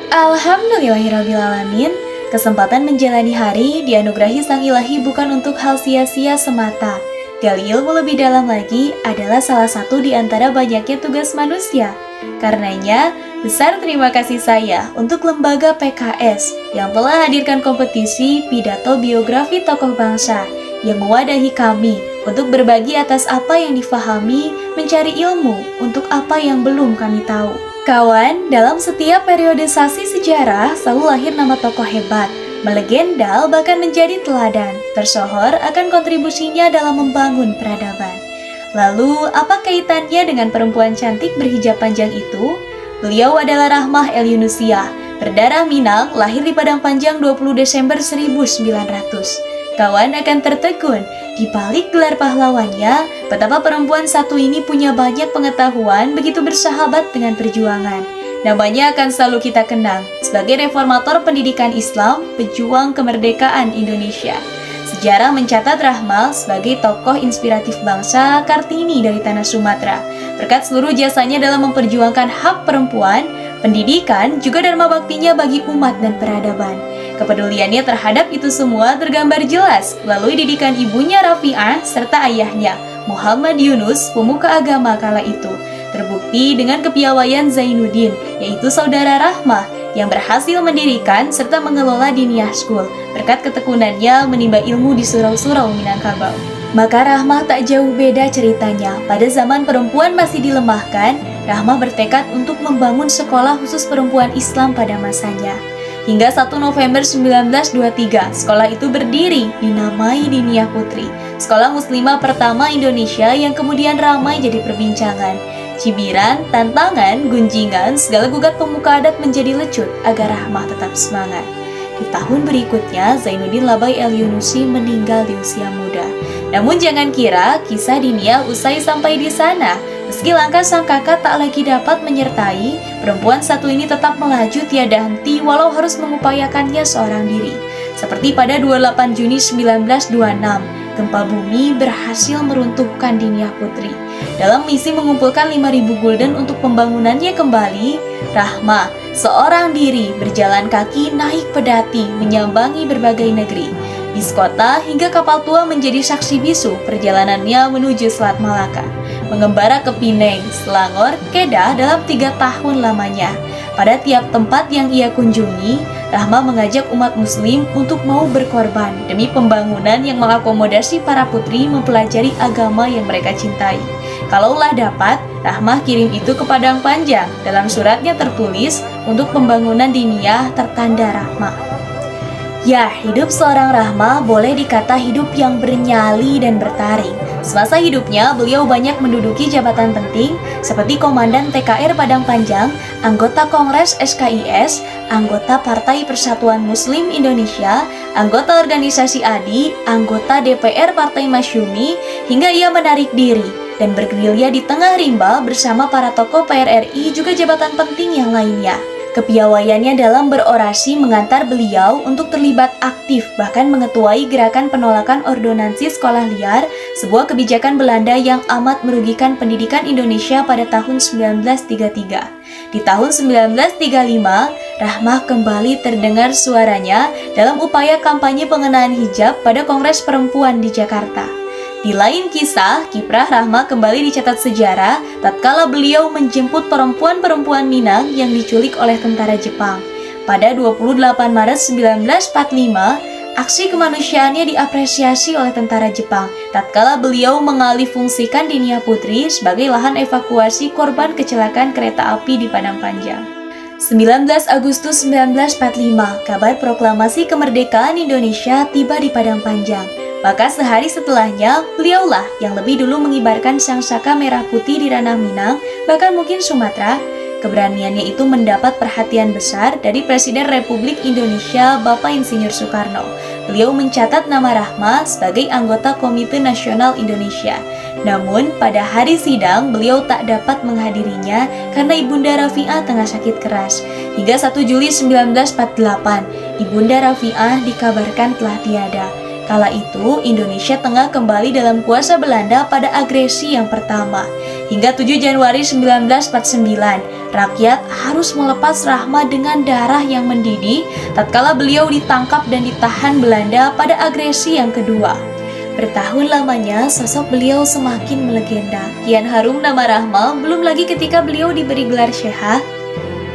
Alhamdulillahirrabbilalamin, kesempatan menjalani hari dianugerahi Sang Ilahi bukan untuk hal sia-sia semata. Gali ilmu lebih dalam lagi adalah salah satu di antara banyaknya tugas manusia. Karenanya, besar terima kasih saya untuk Lembaga PKS yang telah hadirkan kompetisi pidato biografi tokoh bangsa yang mewadahi kami untuk berbagi atas apa yang difahami, mencari ilmu untuk apa yang belum kami tahu. Kawan, dalam setiap periodisasi sejarah selalu lahir nama tokoh hebat, melegenda bahkan menjadi teladan, tersohor akan kontribusinya dalam membangun peradaban. Lalu, apa kaitannya dengan perempuan cantik berhijab panjang itu? Beliau adalah Rahmah El Yunusiah, berdarah Minang, lahir di Padang Panjang 20 Desember 1900. Kawan akan tertegun, di balik gelar pahlawannya, betapa perempuan satu ini punya banyak pengetahuan begitu bersahabat dengan perjuangan. Namanya akan selalu kita kenang sebagai reformator pendidikan Islam, pejuang kemerdekaan Indonesia. Sejarah mencatat Rahma sebagai tokoh inspiratif bangsa Kartini dari tanah Sumatera. Berkat seluruh jasanya dalam memperjuangkan hak perempuan, pendidikan, juga dharma baktinya bagi umat dan peradaban. Kepeduliannya terhadap itu semua tergambar jelas melalui didikan ibunya Rafi'ah serta ayahnya, Muhammad Yunus, pemuka agama kala itu. Terbukti dengan kepiawaian Zainuddin, yaitu saudara Rahmah, yang berhasil mendirikan serta mengelola Diniyah School, berkat ketekunannya menimba ilmu di surau-surau Minangkabau. Maka Rahmah tak jauh beda ceritanya. Pada zaman perempuan masih dilemahkan, Rahmah bertekad untuk membangun sekolah khusus perempuan Islam pada masanya. Hingga 1 November 1923, sekolah itu berdiri, dinamai Diniyah Putri, sekolah muslimah pertama Indonesia yang kemudian ramai jadi perbincangan. Cibiran, tantangan, gunjingan, segala gugat pemuka adat menjadi lecut agar Rahmah tetap semangat. Di tahun berikutnya, Zainuddin Labai El Yunusi meninggal di usia muda. Namun jangan kira kisah Diniyah usai sampai di sana. Meski langkah sang kakak tak lagi dapat menyertai, perempuan satu ini tetap melaju tiada henti walau harus mengupayakannya seorang diri. Seperti pada 28 Juni 1926, gempa bumi berhasil meruntuhkan Diniyah Putri. Dalam misi mengumpulkan 5.000 gulden untuk pembangunannya kembali, Rahma, seorang diri, berjalan kaki naik pedati menyambangi berbagai negeri. Bis kota hingga kapal tua menjadi saksi bisu perjalanannya menuju Selat Malaka. Mengembara ke Pineng, Selangor, Kedah dalam 3 tahun lamanya. Pada tiap tempat yang ia kunjungi, Rahma mengajak umat muslim untuk mau berkorban demi pembangunan yang mengakomodasi para putri mempelajari agama yang mereka cintai. Kalaulah dapat, Rahma kirim itu ke Padang Panjang. Dalam suratnya tertulis, untuk pembangunan Diniyah tertanda Rahma. Ya, hidup seorang Rahma boleh dikata hidup yang bernyali dan bertaring. Semasa hidupnya, beliau banyak menduduki jabatan penting seperti Komandan TKR Padang Panjang, anggota Kongres SKIS, anggota Partai Persatuan Muslim Indonesia, anggota organisasi ADI, anggota DPR Partai Masyumi, hingga ia menarik diri dan bergerilya di tengah rimba bersama para tokoh PRRI juga jabatan penting yang lainnya. Kepiawaiannya dalam berorasi mengantar beliau untuk terlibat aktif, bahkan mengetuai gerakan penolakan ordonansi sekolah liar, sebuah kebijakan Belanda yang amat merugikan pendidikan Indonesia pada tahun 1933. Di tahun 1935, Rahmah kembali terdengar suaranya dalam upaya kampanye pengenaan hijab pada Kongres Perempuan di Jakarta. Di lain kisah, kiprah Rahma kembali dicatat sejarah tatkala beliau menjemput perempuan-perempuan Minang yang diculik oleh tentara Jepang. Pada 28 Maret 1945, aksi kemanusiaannya diapresiasi oleh tentara Jepang tatkala beliau mengalihfungsikan Diniyah Putri sebagai lahan evakuasi korban kecelakaan kereta api di Padang Panjang. 19 Agustus 1945, kabar proklamasi kemerdekaan Indonesia tiba di Padang Panjang. Maka sehari setelahnya, beliaulah yang lebih dulu mengibarkan sangsaka merah putih di ranah Minang, bahkan mungkin Sumatera. Keberaniannya itu mendapat perhatian besar dari Presiden Republik Indonesia Bapak Insinyur Soekarno. Beliau mencatat nama Rahma sebagai anggota Komite Nasional Indonesia. Namun, pada hari sidang, beliau tak dapat menghadirinya karena Ibunda Rafi'ah tengah sakit keras. Hingga 1 Juli 1948, Ibunda Rafi'ah dikabarkan telah tiada. Kala itu, Indonesia tengah kembali dalam kuasa Belanda pada agresi yang pertama. Hingga 7 Januari 1949, rakyat harus melepas Rahma dengan darah yang mendidih tatkala beliau ditangkap dan ditahan Belanda pada agresi yang kedua. Bertahun lamanya sosok beliau semakin melegenda. Kian harum nama Rahma, belum lagi ketika beliau diberi gelar Syekhah.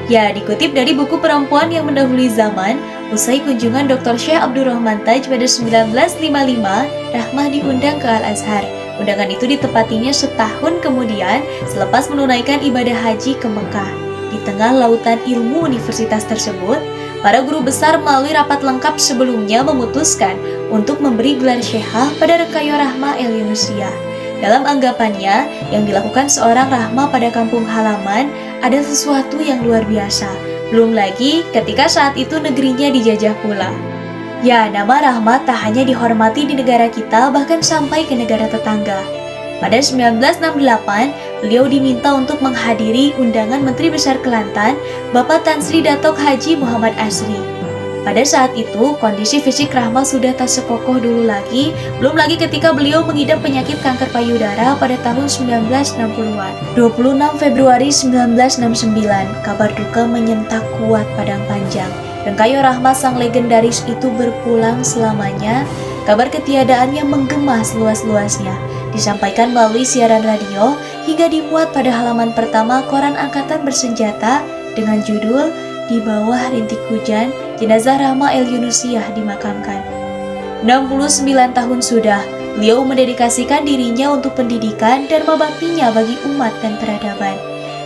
Ya, dikutip dari buku Perempuan yang Mendahului Zaman, usai kunjungan Dr. Syekh Abdurrahman Taj pada 1955, Rahma diundang ke Al-Azhar. Undangan itu ditepatinya setahun kemudian selepas menunaikan ibadah haji ke Mekah. Di tengah lautan ilmu universitas tersebut, para guru besar melalui rapat lengkap sebelumnya memutuskan untuk memberi gelar Syekhah pada Rekayo Rahma El Yunusiah. Dalam anggapannya, yang dilakukan seorang Rahma pada kampung halaman ada sesuatu yang luar biasa. Belum lagi ketika saat itu negerinya dijajah pula. Ya, nama Rahma tak hanya dihormati di negara kita, bahkan sampai ke negara tetangga. Pada 1968, beliau diminta untuk menghadiri undangan Menteri Besar Kelantan, Bapak Tan Sri Datuk Haji Muhammad Asri. Pada saat itu, kondisi fisik Rahma sudah tak sekokoh dulu lagi, belum lagi ketika beliau mengidap penyakit kanker payudara pada tahun 1960-an. 26 Februari 1969, kabar duka menyentak kuat Padang Panjang. Rekayo Rahma sang legendaris itu berpulang selamanya. Kabar ketiadaannya menggema seluas-luasnya, disampaikan melalui siaran radio hingga dimuat pada halaman pertama koran angkatan bersenjata dengan judul "Di bawah rintik hujan, jenazah Rahma El Yunusiah dimakamkan". 69 tahun sudah, beliau mendedikasikan dirinya untuk pendidikan dan baktinya bagi umat dan peradaban.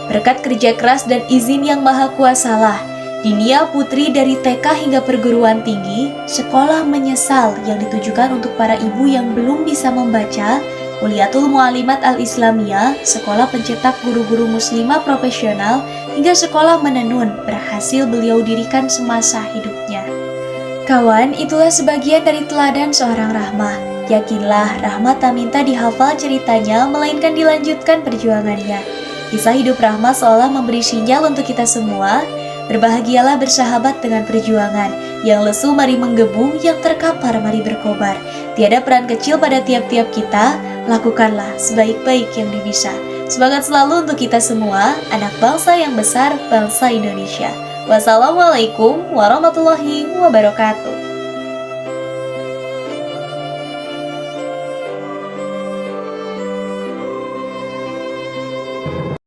Berkat kerja keras dan izin yang maha kuasalah, Dinia putri dari TK hingga perguruan tinggi, sekolah menyesal yang ditujukan untuk para ibu yang belum bisa membaca, Kuliatul Mu'alimat Al-Islamiyah, sekolah pencetak guru-guru muslimah profesional, hingga sekolah menenun berhasil beliau dirikan semasa hidupnya. Kawan, itulah sebagian dari teladan seorang Rahma. Yakinlah, Rahma tak minta dihafal ceritanya, melainkan dilanjutkan perjuangannya. Kisah hidup Rahma seolah memberi sinyal untuk kita semua. Berbahagialah bersahabat dengan perjuangan, yang lesu mari menggebu, yang terkapar mari berkobar. Tiada peran kecil pada tiap-tiap kita, lakukanlah sebaik-baik yang bisa. Semangat selalu untuk kita semua, anak bangsa yang besar, bangsa Indonesia. Wassalamualaikum warahmatullahi wabarakatuh.